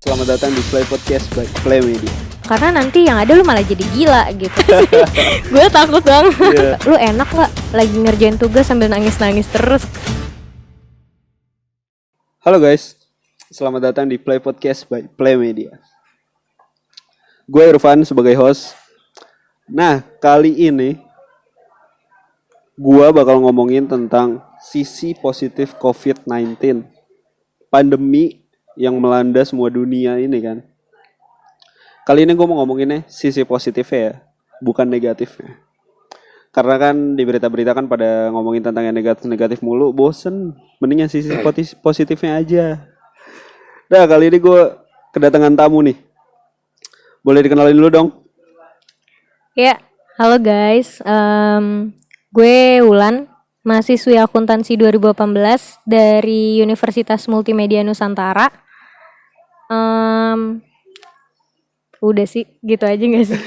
Selamat datang di Play Podcast by Play Media. Karena nanti yang ada lu malah jadi gila gitu. Gue takut banget. Yeah. Lu enak gak lagi ngerjain tugas sambil nangis-nangis terus? Halo guys, selamat datang di Play Podcast by Play Media. Gue Irfan sebagai host. Nah, kali ini gue bakal ngomongin tentang sisi positif COVID-19. Pandemi yang melanda semua dunia ini kan. Kali ini gue mau ngomonginnya sisi positifnya ya, bukan negatifnya. Karena kan di berita-berita kan pada ngomongin tentang yang negatif-negatif mulu, bosen. Mending yang sisi positifnya aja. Nah, kali ini gue kedatangan tamu nih. Boleh dikenalin dulu dong? Ya, halo guys. Gue Wulan, mahasiswi akuntansi 2018 dari Universitas Multimedia Nusantara. Udah sih, gitu aja gak sih?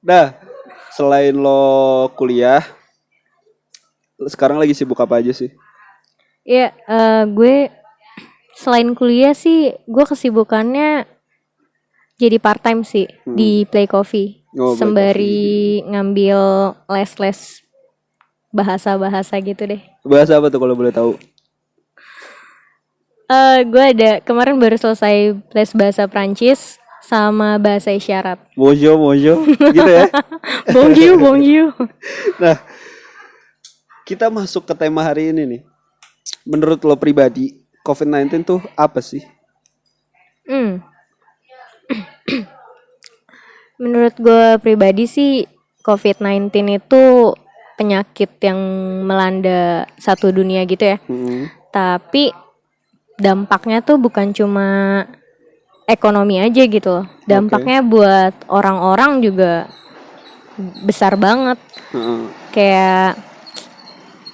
Nah, selain lo kuliah, sekarang lagi sibuk apa aja sih? Iya, gue selain kuliah sih, gue kesibukannya jadi part time sih di Play Coffee. Sembari ngambil les-les bahasa-bahasa gitu deh. Bahasa apa tuh kalau boleh tahu? Gue ada kemarin baru selesai les bahasa Prancis sama bahasa isyarat. Bonjour gitu ya. Bonjour. Nah, kita masuk ke tema hari ini nih. Menurut lo pribadi, COVID-19 tuh apa sih? Menurut gue pribadi sih COVID-19 itu penyakit yang melanda satu dunia gitu ya. Tapi dampaknya tuh bukan cuma ekonomi aja gitu loh. Dampaknya buat orang-orang juga besar banget. Kayak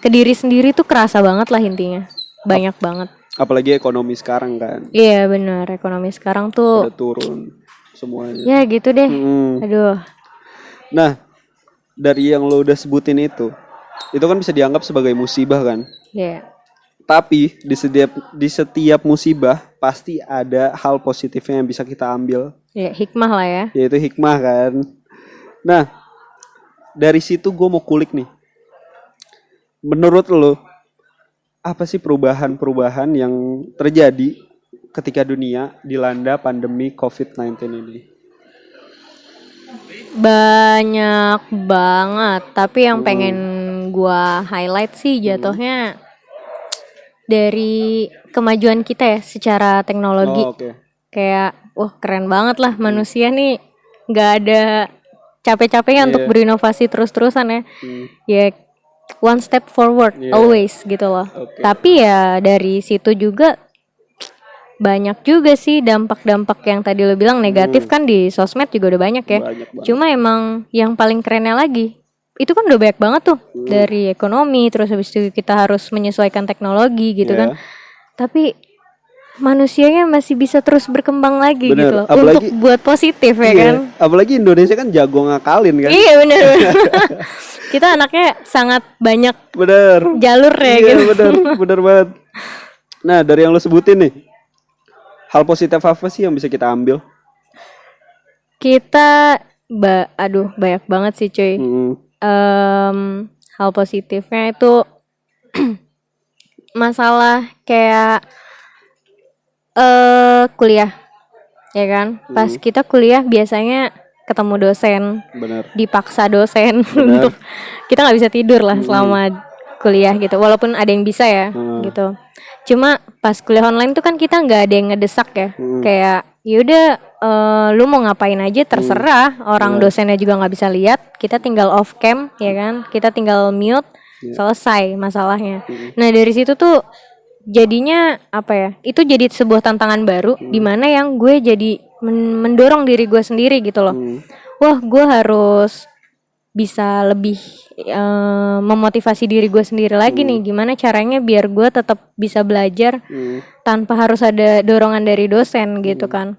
ke diri sendiri tuh kerasa banget lah intinya. Banyak banget. Apalagi ekonomi sekarang kan. Iya benar, ekonomi sekarang tuh udah turun semuanya. Ya gitu deh. Aduh. Nah, dari yang lo udah sebutin itu kan bisa dianggap sebagai musibah kan? Iya. Tapi di setiap musibah pasti ada hal positifnya yang bisa kita ambil. Ya, hikmah lah ya. Yaitu hikmah kan. Nah, dari situ gue mau kulik nih. Menurut lo, apa sih perubahan-perubahan yang terjadi ketika dunia dilanda pandemi COVID-19 ini? Banyak banget. Tapi yang pengen gue highlight sih jatuhnya dari kemajuan kita ya secara teknologi. Kayak keren banget lah manusia nih nggak ada capek-capeknya untuk berinovasi terus-terusan ya. Ya one step forward always gitu loh. Tapi ya dari situ juga banyak juga sih dampak-dampak yang tadi lo bilang negatif kan di sosmed juga udah banyak ya. Cuma emang yang paling kerennya lagi itu kan udah banyak banget tuh dari ekonomi, terus habis itu kita harus menyesuaikan teknologi gitu kan. Tapi manusianya masih bisa terus berkembang lagi. Bener. Gitu loh. Apalagi, untuk buat positif ya kan. Apalagi Indonesia kan jago ngakalin kan. Iya benar. Kita anaknya sangat banyak jalur ya gitu. Bener banget. Nah dari yang lo sebutin nih, hal positif apa sih yang bisa kita ambil? Kita banyak banget sih cuy. Hal positifnya itu masalah kayak kuliah ya kan. Pas kita kuliah biasanya ketemu dosen. Dipaksa dosen untuk kita nggak bisa tidur lah selama kuliah gitu, walaupun ada yang bisa ya gitu. Cuma pas kuliah online tuh kan kita nggak ada yang ngedesak ya. Kayak yaudah lu mau ngapain aja terserah. Orang dosennya juga nggak bisa lihat, kita tinggal off cam ya kan, kita tinggal mute, selesai masalahnya. Nah dari situ tuh jadinya apa ya, itu jadi sebuah tantangan baru di mana yang gue jadi mendorong diri gue sendiri gitu loh. Wah gue harus bisa lebih memotivasi diri gue sendiri lagi nih. Gimana caranya biar gue tetap bisa belajar tanpa harus ada dorongan dari dosen gitu kan.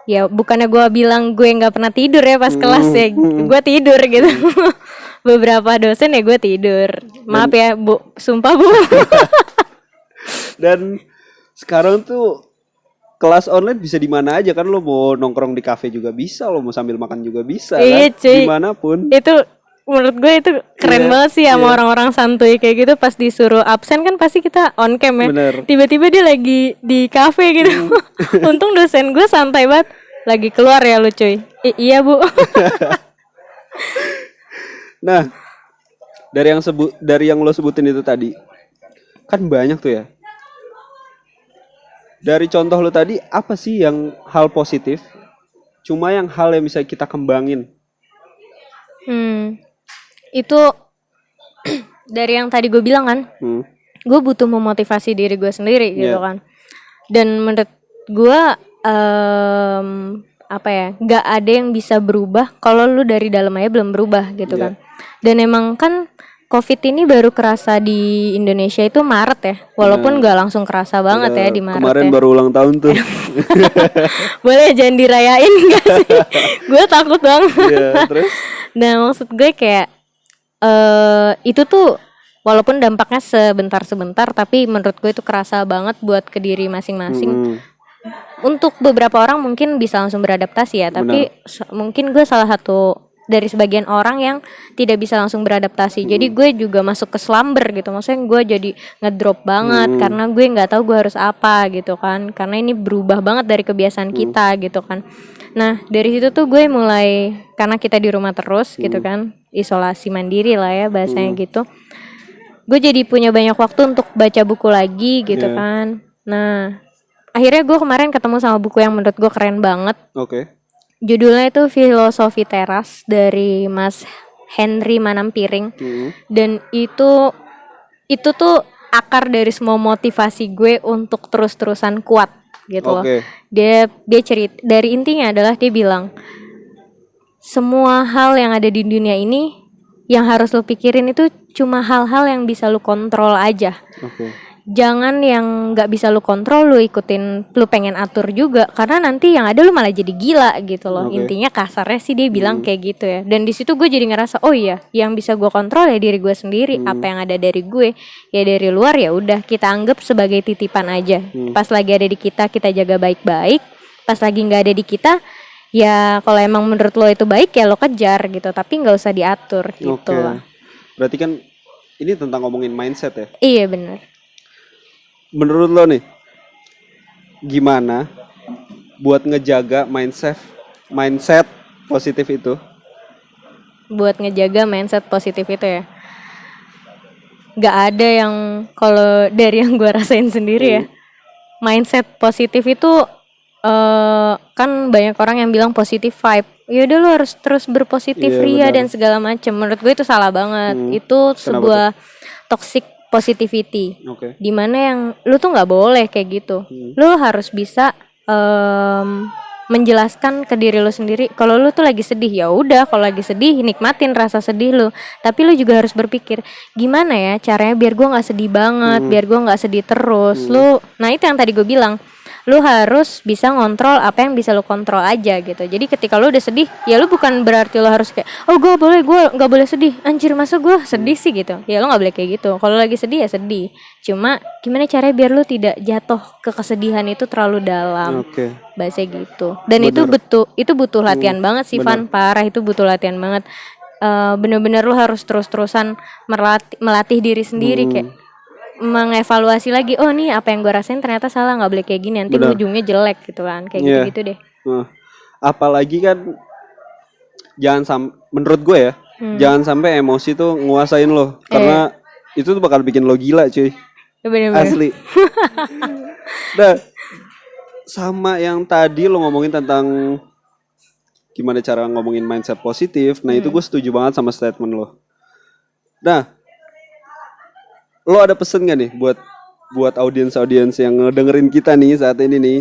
Ya bukannya gue bilang gue gak pernah tidur ya pas kelas ya. Gue tidur gitu. Beberapa dosen ya gue tidur. Maaf ya Bu, sumpah Bu. Dan sekarang tuh kelas online bisa di mana aja kan, lo mau nongkrong di kafe juga bisa, lo mau sambil makan juga bisa Iya, kan, cuy. dimanapun. Itu menurut gue itu keren banget sih sama orang-orang santuy kayak gitu. Pas disuruh absen kan pasti kita on cam ya. Bener. Tiba-tiba dia lagi di kafe gitu. Untung dosen gue santai banget. Lagi keluar ya lu cuy. Iya bu. Nah, dari yang lo sebutin itu tadi, kan banyak tuh ya. Dari contoh lo tadi, apa sih yang hal positif? Cuma yang hal yang bisa kita kembangin. Itu dari yang tadi gue bilang kan. Gue butuh memotivasi diri gue sendiri gitu kan. Dan menurut gue apa ya, nggak ada yang bisa berubah kalau lu dari dalam aja belum berubah gitu kan. Dan emang kan COVID ini baru kerasa di Indonesia itu Maret ya, walaupun nggak langsung kerasa banget ya di Maret. Kemarin ya. baru ulang tahun tuh. Boleh jangan dirayain gak sih? Gue takut banget. Terus? Nah maksud gue kayak itu tuh walaupun dampaknya sebentar-sebentar, tapi menurut gue itu kerasa banget buat ke diri masing-masing. Untuk beberapa orang mungkin bisa langsung beradaptasi ya, tapi mungkin gue salah satu dari sebagian orang yang tidak bisa langsung beradaptasi. Jadi gue juga masuk ke slumber gitu. Maksudnya gue jadi ngedrop banget karena gue nggak tahu gue harus apa gitu kan. Karena ini berubah banget dari kebiasaan kita gitu kan. Nah dari situ tuh gue mulai, karena kita di rumah terus gitu kan, isolasi mandiri lah ya bahasanya gitu. Gue jadi punya banyak waktu untuk baca buku lagi gitu kan. Nah akhirnya gue kemarin ketemu sama buku yang menurut gue keren banget. Judulnya itu Filosofi Teras dari Mas Henry Manampiring. Dan itu tuh akar dari semua motivasi gue untuk terus-terusan kuat gitu loh. Dia cerita, dari intinya adalah dia bilang semua hal yang ada di dunia ini yang harus lo pikirin itu cuma hal-hal yang bisa lo kontrol aja. Jangan yang nggak bisa lu kontrol lu ikutin, lu pengen atur juga, karena nanti yang ada lu malah jadi gila gitu loh. Intinya kasarnya sih dia bilang kayak gitu ya. Dan di situ gue jadi ngerasa oh iya, yang bisa gue kontrol ya diri gue sendiri. Apa yang ada dari gue ya dari luar ya udah kita anggap sebagai titipan aja. Pas lagi ada di kita jaga baik-baik. Pas lagi nggak ada di kita ya kalau emang menurut lo itu baik ya lo kejar gitu, tapi nggak usah diatur gitu lah. Berarti kan ini tentang ngomongin mindset ya? Iya benar. Menurut lo nih, gimana buat ngejaga mindset positif itu? Buat ngejaga mindset positif itu ya, gak ada yang, kalau dari yang gue rasain sendiri ya, mindset positif itu kan banyak orang yang bilang positive vibe. Yaudah lu harus terus berpositif ria dan segala macam. Menurut gue itu salah banget. Itu sebuah toxic positivity, dimana yang lu tuh nggak boleh kayak gitu. Lu harus bisa menjelaskan ke diri lu sendiri kalau lu tuh lagi sedih, ya udah kalau lagi sedih nikmatin rasa sedih lu, tapi lu juga harus berpikir gimana ya caranya biar gue nggak sedih banget, biar gue nggak sedih terus. Nah itu yang tadi gue bilang, lu harus bisa ngontrol apa yang bisa lu kontrol aja gitu. Jadi ketika lu udah sedih, ya lu bukan berarti lu harus kayak oh gue nggak boleh sedih, anjir masa gue sedih sih gitu. Ya lu nggak boleh kayak gitu. Kalau lagi sedih ya sedih. Cuma gimana caranya biar lu tidak jatuh ke kesedihan itu terlalu dalam. Bahasa gitu. Dan itu butuh latihan banget sih Van, parah, itu butuh latihan banget. Bener-bener lu harus terus-terusan melatih diri sendiri kayak mengevaluasi lagi, oh nih apa yang gue rasain ternyata salah, nggak boleh kayak gini, nanti ujungnya jelek gitu kan, kayak gitu-gitu deh. Apalagi kan menurut gue ya, jangan sampai emosi tuh nguasain lo, karena itu tuh bakal bikin lo gila cuy. Bener-bener. Asli. Nah, sama yang tadi lo ngomongin tentang gimana cara ngomongin mindset positif, nah itu gue setuju banget sama statement lo. Nah, lo ada pesen gak nih buat audiens yang ngedengerin kita nih saat ini nih,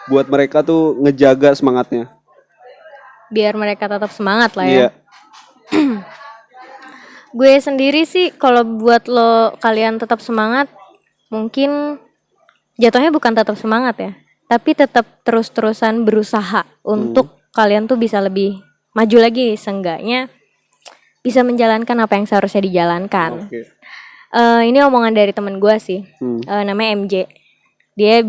buat mereka tuh ngejaga semangatnya, biar mereka tetap semangat lah ya. Gue sendiri sih kalau buat lo kalian tetap semangat, mungkin jatuhnya bukan tetap semangat ya, tapi tetap terus-terusan berusaha untuk kalian tuh bisa lebih maju lagi, seenggaknya bisa menjalankan apa yang seharusnya dijalankan. Ini omongan dari temen gue sih, namanya MJ. Dia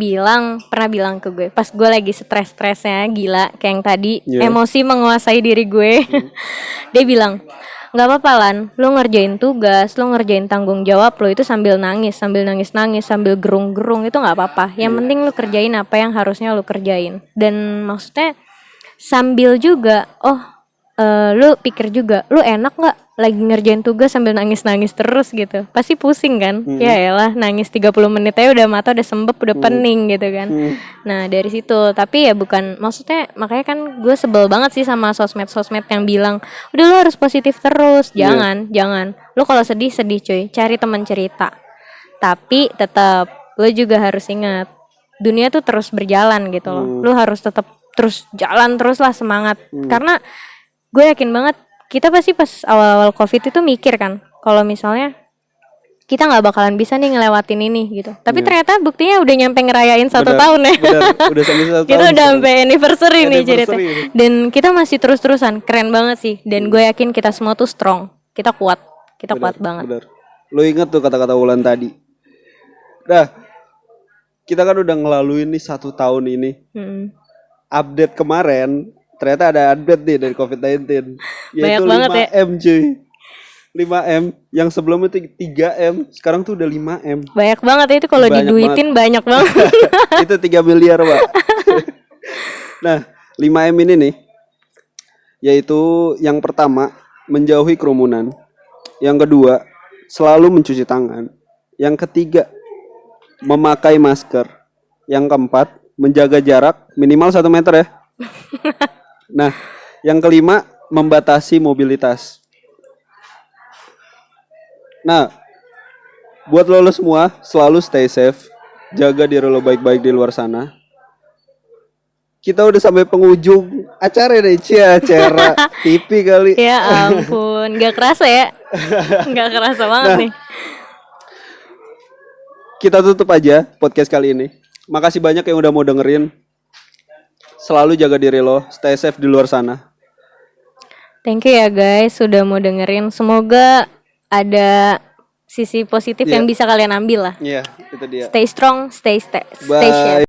pernah bilang ke gue pas gue lagi stres-stresnya gila kayak yang tadi, emosi menguasai diri gue. Dia bilang, nggak apa-apa Lan, lu ngerjain tugas, lu ngerjain tanggung jawab lu itu sambil nangis, sambil gerung-gerung, itu nggak apa-apa. Yang penting lu kerjain apa yang harusnya lu kerjain. Dan maksudnya sambil juga, lu pikir juga, lu enak nggak lagi ngerjain tugas sambil nangis-nangis terus gitu, pasti pusing kan. Ya elah, nangis 30 menit aja udah mata udah sembep, udah pening gitu kan. Nah dari situ, tapi ya bukan, maksudnya makanya kan gue sebel banget sih sama sosmed yang bilang udah lu harus positif terus. Jangan. Lu kalau sedih cuy, cari teman cerita. Tapi tetap lu juga harus ingat, dunia tuh terus berjalan gitu loh. Lu harus tetap terus jalan terus lah, semangat. Karena gue yakin banget kita pasti pas awal-awal COVID itu mikir kan, kalau misalnya kita nggak bakalan bisa nih ngelewatin ini gitu. Tapi ternyata buktinya udah nyampe ngerayain 1 tahun ya. Udah sampai 1 tahun. Kita udah sampai anniversary nih cerita. Dan kita masih terus-terusan, keren banget sih. Dan gue yakin kita semua tuh strong, kita kuat banget. Bener. Lo inget tuh kata-kata Wulan tadi. Dah, kita kan udah ngelaluin nih 1 tahun ini. Update kemarin ternyata ada update nih dari COVID-19. Banyak banget 5M cuy. 5M yang sebelumnya itu 3M, sekarang tuh udah 5M. Banyak banget itu kalau diduitin banyak banget. Itu 3 miliar, Pak. Nah, 5M ini nih yaitu yang pertama, menjauhi kerumunan. Yang kedua, selalu mencuci tangan. Yang ketiga, memakai masker. Yang keempat, menjaga jarak minimal 1 meter ya. Nah, yang kelima, membatasi mobilitas. Nah, buat lo semua, selalu stay safe. Jaga diri lo baik-baik di luar sana. Kita udah sampai penghujung acara nih, acara TV kali. Ya ampun, gak kerasa ya. Gak kerasa banget nih. Kita tutup aja podcast kali ini. Makasih banyak yang udah mau dengerin. Selalu jaga diri lo, stay safe di luar sana. Thank you ya guys sudah mau dengerin. Semoga ada sisi positif yang bisa kalian ambil lah. Iya, itu dia. Stay strong, stay safe.